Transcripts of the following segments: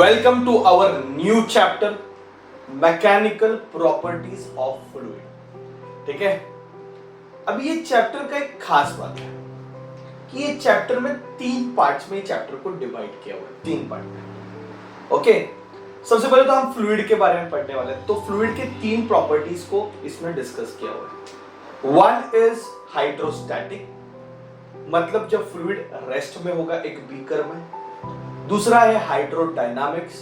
Welcome to our new chapter mechanical properties of fluid. ठीक है, अब ये चैप्टर का एक खास बात है कि ये चैप्टर में 3 पार्ट्स में चैप्टर को डिवाइड किया हुआ है, 3 पार्ट में। ओके, सबसे पहले तो हम फ्लूइड के बारे में पढ़ने वाले हैं। तो फ्लूइड के 3 प्रॉपर्टीज को इसमें डिस्कस किया हुआ है। वन इज हाइड्रोस्टैटिक, मतलब जब फ्लूइड रेस्ट में होगा एक बीकर में। दूसरा है हाइड्रोडायनामिक्स,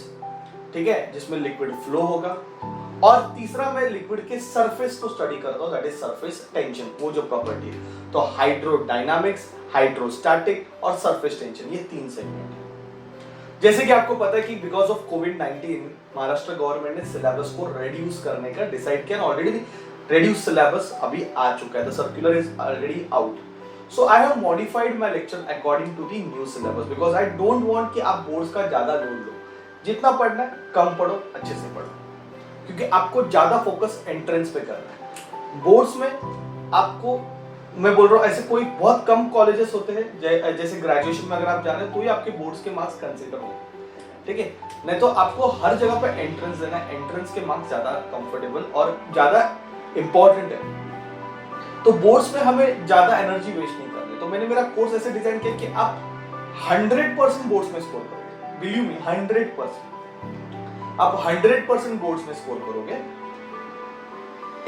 ठीक है, जिसमें लिक्विड फ्लो होगा। और तीसरा मैं लिक्विड के सरफेस को स्टडी करता हूं, दैट इज सरफेस टेंशन, वो जो प्रॉपर्टी है। तो हाइड्रोडायनामिक्स, हाइड्रोस्टैटिक और सरफेस टेंशन, ये 3 सेगमेंट है। जैसे कि आपको पता है कि because of covid Maharashtra government ने सिलेबस को रिड्यूस करने का डिसाइड किया। ऑलरेडी रिड्यूस सिलेबस अभी आ चुका है, the circular is already out. So I have modified my lecture according to the new syllabus because I don't want कि आप बोर्ड्स का ज्यादा लोड लो। जितना पढ़ना है कम पढ़ो, अच्छे से पढ़ो, क्योंकि आपको ज्यादा फोकस एंट्रेंस पे करना है। बोर्ड्स में आपको मैं बोल रहा हूँ, ऐसे कोई बहुत कम कॉलेजेस होते हैं जैसे ग्रेजुएशन में अगर आप जा रहे हैं तो ही आपके बोर्ड्स के मार्क्स कंसीडर होंगे, ठीक है। नहीं तो आपको हर जगह पे एंट्रेंस देना है। एंट्रेंस के मार्क्स ज्यादा कंफर्टेबल और ज्यादा इंपॉर्टेंट है। तो बोर्ड्स में हमें ज्यादा एनर्जी वेस्ट नहीं करनी। तो मैंने मेरा कोर्स ऐसे डिजाइन किया कि आप 100% बोर्ड्स में स्कोर करोगे। बिलीव मी, 100% आप 100% बोर्ड्स में स्कोर करोगे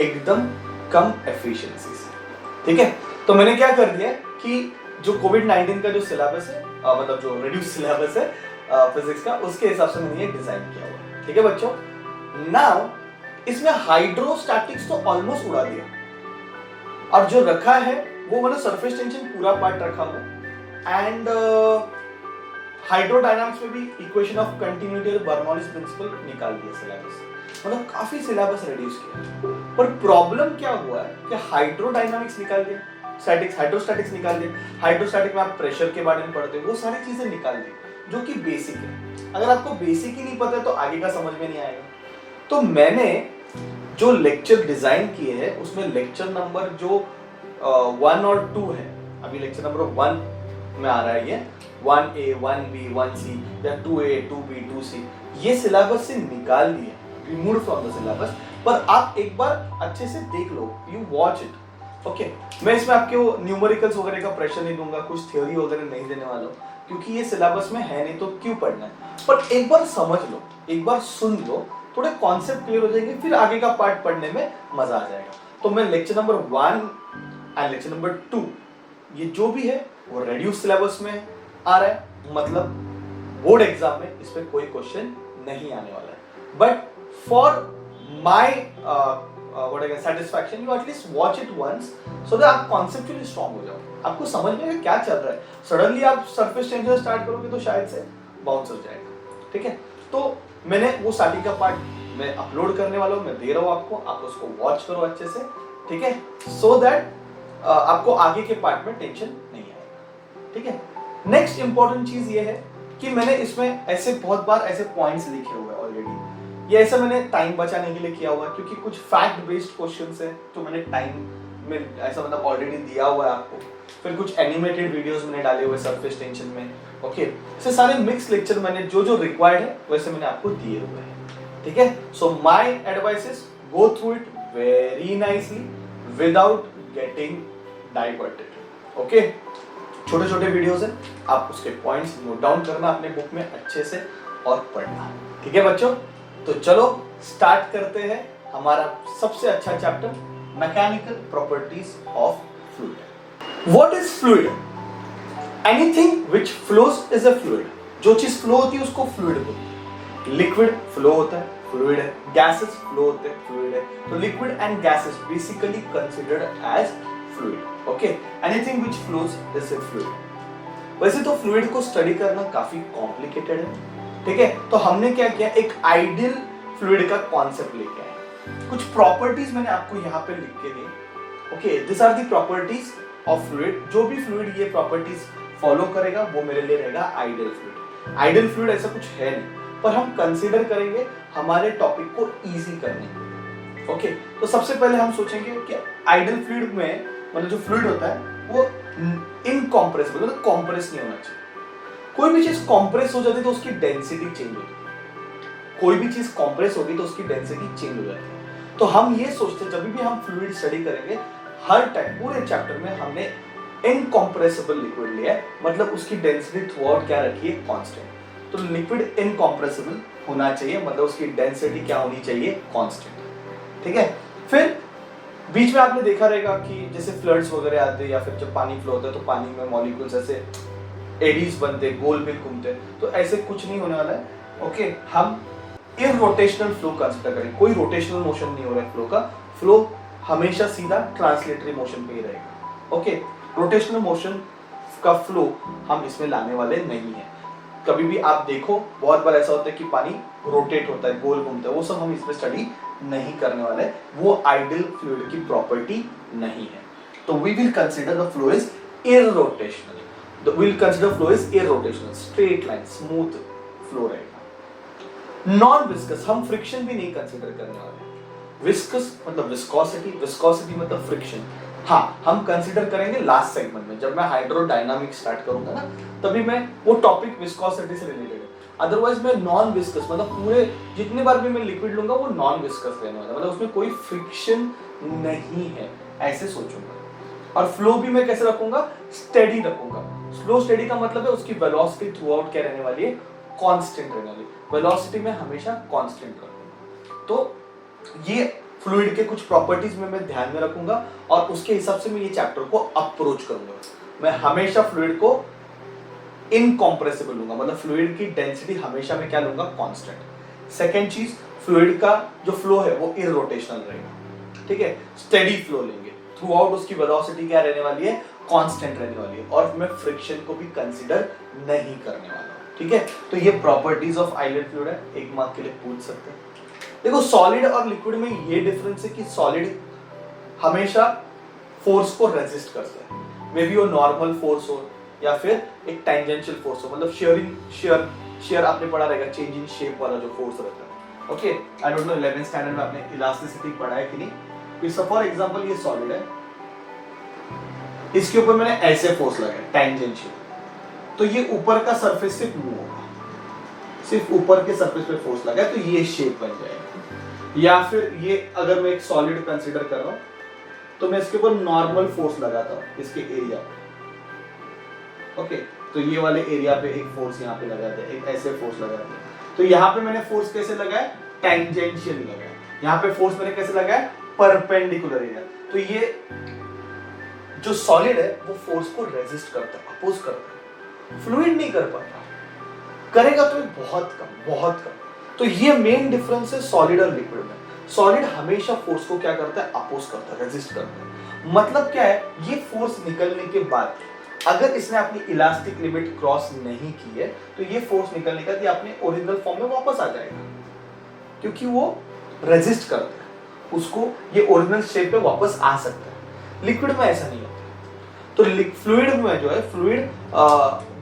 एकदम कम एफिशिएंसी से, ठीक है। तो मैंने क्या कर दिया कि जो कोविड-19 का जो सिलेबस है, मतलब जो रिड्यूस सिलेबस है फिजिक्स का, उसके हिसाब से मैंने ये डिजाइन किया हुआ है, ठीक है बच्चों। नाउ इसमें हाइड्रोस्टैटिक्स तो ऑलमोस्ट उड़ा दिया, और जो रखा है वो मतलब सरफेस टेंशन पूरा पार्ट रखा हुआ। एंड हाइड्रोडायनामिक्स में भी इक्वेशन ऑफ कंटिन्यूटी और बर्नौलीज प्रिंसिपल निकाल दिया सिलेबस। मतलब काफी सिलेबस रिड्यूस किया। पर प्रॉब्लम क्या हुआ है कि हाइड्रोडायनामिक्स निकाल दिया, स्टैटिक्स हाइड्रोस्टैटिक्स निकाल दिया। हाइड्रोस्टैटिक में आप प्रेशर के बारे में पढ़ते हो, वो सारी चीजें निकाल दी जो कि बेसिक है। अगर आपको बेसिक ही नहीं पता है तो आगे का समझ में नहीं आएगा। तो मैंने जो लेक्चर डिजाइन किए हैं उसमें लेक्चर नंबर जो 1 और 2 है, अभी लेक्चर नंबर 1 में आ रहा है ये 1A 1B 1C या 2A 2B 2C, ये सिलेबस से निकाल दिए, रिमूव फ्रॉम द सिलेबस। पर आप एक बार अच्छे से देख लो, यू वॉच इट, ओके। मैं इसमें आपके न्यूमेरिकल्स वगैरह का प्रेशर नहीं दूंगा, कुछ थ्योरी वगैरह नहीं देने वाला हूँ, क्योंकि ये सिलेबस में है नहीं तो क्यों पढ़ना है। पर एक बार समझ लो, एक बार सुन लो, थोड़े कॉन्सेप्ट क्लियर हो जाएंगे, फिर आगे का पार्ट पढ़ने में मजा आ जाएगा। तो मैं lecture number 1 and lecture number 2 ये जो भी है वो रेड्यूस सिलेबस में आ रहा है, मतलब बोर्ड एग्जाम में इस पे कोई क्वेश्चन नहीं आने वाला है। But for my satisfaction you at least watch it once, so that आप कॉन्सेप्चुअली स्ट्रांग हो जाओ, आपको समझ में क्या चल रहा है। सडनली आप सरफेस टेंशन स्टार्ट करोगे तो शायद से बाउंस हो जाएगा, ठीक है। तो मैंने वो स्टार्टिंग का पार्ट मैं अपलोड करने वाला हूँ, मैं दे रहा हूँ आपको, आप उसको वॉच करो अच्छे से, ठीक है, सो दैट आपको आगे के पार्ट में टेंशन नहीं आएगा, ठीक है। नेक्स्ट इंपॉर्टेंट चीज ये है कि मैंने इसमें ऐसे बहुत बार ऐसे पॉइंट्स लिखे हुए हैं ऑलरेडी। ये ऐसा मैंने टाइम बचाने के लिए किया हुआ है, क्योंकि कुछ फैक्ट बेस्ड क्वेश्चंस है तो मैंने टाइम में ऐसा मतलब ऑलरेडी दिया हुआ है आपको। फिर कुछ एनिमेटेड वीडियोस मैंने डाले हुए सरफेस टेंशन में, ओके। ऐसे सारे मिक्स लेक्चर मैंने जो रिक्वायर्ड है वैसे मैंने आपको दिए हुए हैं, ठीक है। So my advice is go through it very nicely without getting diverted, okay. छोटे छोटे वीडियोस हैं, आप उसके पॉइंट्स नोट डाउन करना अपने बुक में अच्छे से और पढ़ना, ठीक है बच्चों। तो चलो स्टार्ट करते हैं हमारा सबसे अच्छा chapter, mechanical properties of fluid. What is fluid? Anything which flows is a fluid. जो चीज फ्लो होती है उसको फ्लूइड बोलते हैं। लिक्विड फ्लो होता है, फ्लूइड है। गैसेस फ्लो होते हैं, फ्लूइड है। तो liquid and gases basically considered as fluid, okay. Anything which flows is a fluid. वैसे तो फ्लूइड को स्टडी करना काफी कॉम्प्लिकेटेड है, ठीक है। तो हमने क्या किया, एक आइडियल फ्लूइड का कॉन्सेप्ट लेके आए। कुछ प्रॉपर्टीज मैंने आपको यहाँ पे लिख के दी, okay. This are the properties of fluid. जो भी फ्लूइड ये प्रॉपर्टीज फॉलो करेगा वो मेरे लिए रहेगा आइडियल फ्लूइड। आइडियल फ्लूइड ऐसा कुछ है नहीं, पर हम कंसीडर करेंगे हमारे टॉपिक को इजी करने के, ओके। तो सबसे पहले हम सोचेंगे कि आइडियल फ्लूइड में मतलब जो फ्लूइड होता है वो इनकॉम्प्रेसिबल, मतलब कॉम्प्रेस नहीं होना चाहिए। कोई भी चीज कॉम्प्रेस हो जाती है तो उसकी डेंसिटी चेंज होती है, कोई भी चीज कॉम्प्रेस होगी तो उसकी डेंसिटी चेंज हो जाती है। तो हम ये सोचते हैं जब भी हम फ्लूइड स्टडी करेंगे, हर टाइम पूरे चैप्टर में हमने इनकॉम्प्रेसिबल लिक्विड लिया है, मतलब उसकी डेंसिटी थ्रू आउट क्या रखी है, कांस्टेंट। तो लिक्विड इनकॉम्प्रेसिबल होना चाहिए, मतलब उसकी डेंसिटी क्या होनी चाहिए, कांस्टेंट। ठीक है। फिर बीच में आपने देखा रहेगा कि जैसे फ्लड्स वगैरह आते हैं या फिर जब पानी फ्लो होता है तो पानी में मॉलिक्यूल्स ऐसे एडीज बनते, गोल बिल घूमते, तो ऐसे कुछ नहीं होने वाला है। ओके, हम इररोटेशनल फ्लो कंसीडर करें, कोई रोटेशनल मोशन नहीं हो रहा है फ्लो का, फ्लो हमेशा सीधा ट्रांसलेटरी मोशन पे ही रहेगा। ओके, रोटेशनल मोशन का फ्लो हम इसमें लाने वाले नहीं है। कभी भी आप देखो बहुत बार ऐसा होता है कि पानी रोटेट होता है, गोल घूमता है, वो सब हम इसमें स्टडी नहीं करने वाले, वो आइडियल फ्लूइड की प्रॉपर्टी नहीं है। तो we will consider the flow is irrotational, we'll consider flow is irrotational, straight line, smooth flow रहेगा। नॉन विस्कस, हम फ्रिक्शन भी नहीं कंसीडर करने वाले। विस्कस मतलब विस्कोसिटी, विस्कोसिटी मतलब फ्रिक्शन, हाँ हम कंसीडर करेंगे लास्ट सेगमेंट में, जब मैं हाइड्रोडायनामिक स्टार्ट करूंगा ना, तभी मैं वो टॉपिक विस्कोसिटी से रिलेटेड है। अदरवाइज मैं नॉन विस्कस, मतलब पूरे जितने बार भी मैं लिक्विड लूंगा वो नॉन विस्कस रहने वाला, मतलब उसमें कोई फ्रिक्शन नहीं है, ऐसे सोचूंगा। और फ्लो भी मैं कैसे रखूंगा, स्टेडी रखूंगा। स्लो स्टेडी का मतलब है उसकी वेलोसिटी थ्रू आउट क्या रहने वाली है, कांस्टेंट रहने वाली, वेलोसिटी में हमेशा कांस्टेंट रखूंगा। तो ये फ्लूइड के कुछ प्रॉपर्टीज में मैं ध्यान में रखूंगा और उसके हिसाब से मैं ये चैप्टर को अप्रोच करूंगा। मैं हमेशा फ्लूइड को इनकॉम्प्रेसिबल लूंगा, मतलब फ्लूइड की डेंसिटी हमेशा मैं क्या लूंगा, कांस्टेंट। सेकेंड चीज, फ्लूइड का जो फ्लो है वो इररोटेशनल रहेगा। ठीक है, स्टेडी फ्लो लेंगे, थ्रू आउट उसकी वेलोसिटी क्या रहने वाली है, कांस्टेंट रहने वाली है, और मैं फ्रिक्शन को भी कंसीडर नहीं करने वाला हूं। ठीक है, तो ये प्रॉपर्टीज ऑफ आइलेट फ्लूइड है, एक मार्क के लिए पूछ सकते हैं। देखो सॉलिड और लिक्विड में ये डिफरेंस है कि सॉलिड हमेशा फोर्स को रेजिस्ट करता है, मे बी वो नॉर्मल फोर्स हो या फिर एक टैंजेंशियल फोर्स हो, मतलब शेयर आपने पढ़ा रहेगा, चेंज इन शेप वाला जो फोर्स रहता है। Okay, I don't know 11th standard में आपने इलास्टिसिटी पढ़ा है कि नहीं। फॉर एग्जांपल ये सॉलिड है, इसके ऊपर मैंने ऐसे फोर्स लगाया टैंजेंशियल, तो ये ऊपर का सरफेस सिर्फ मूव होगा, सिर्फ ऊपर के सरफेस पे फोर्स लगाया तो ये शेप बन जाएगा। या फिर ये अगर मैं एक सॉलिड कंसीडर कर रहा हूं तो मैं इसके ऊपर नॉर्मल फोर्स लगाता हूं इसके एरिया पे। ओके, तो ये वाले एरिया पे एक फोर्स यहाँ पे लगाते हैं, एक ऐसे फोर्स लगाते हैं, तो यहाँ पे मैंने फोर्स कैसे लगाया, टैंजेंशियल लगाया। यहाँ पे फोर्स मैंने कैसे लगाया, परपेंडिकुलर एरिया। तो ये जो सॉलिड है वो फोर्स को रेजिस्ट करता है, अपोज करता है, फ्लूइड नहीं कर पाता, करेगा तो बहुत कम, बहुत कम। तो ये मेन डिफरेंस है सॉलिड और लिक्विड में। सॉलिड हमेशा फोर्स को क्या करता है, अपोज करता है, रेजिस्ट करता है। मतलब क्या है, ये फोर्स निकलने के बाद अगर इसने अपनी इलास्टिक लिमिट क्रॉस नहीं की है तो ये फोर्स निकलने का अपने ओरिजिनल फॉर्म में वापस आ जाएगा, क्योंकि वो रेजिस्ट करता है, उसको ये ओरिजिनल शेप पे वापस आ सकता है। लिक्विड में ऐसा नहीं होता। तो फ्लूइड में जो है, फ्लूइड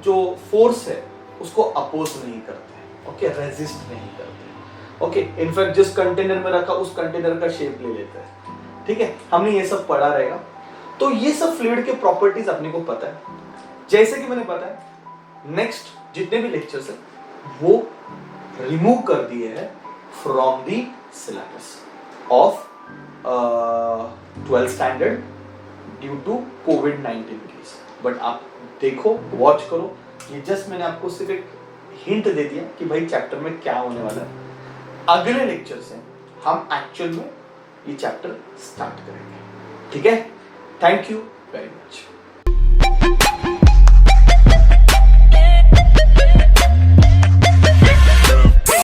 जो फोर्स है उसको अपोज नहीं करते, ओके, रेजिस्ट नहीं करते। ओके, इनफैक्ट जिस कंटेनर में रखा उस कंटेनर का शेप ले लेता है। ठीक है, हमने ये सब पढ़ा रहेगा। तो ये सब फ्लूइड के प्रॉपर्टीज अपने को पता है। जैसे कि मैंने बताया, नेक्स्ट जितने भी लेक्चर्स है वो रिमूव कर दिए हैं from the syllabus of 12th standard due to कोविड-19 केस। बट आप देखो, वॉच करो, ये जस्ट मैंने आपको सिर्फ एक हिंट दे दिया कि भाई चैप्टर में क्या होने वाला है। अगले लेक्चर से हम एक्चुअल में ये चैप्टर स्टार्ट करेंगे। ठीक है, थैंक यू वेरी मच।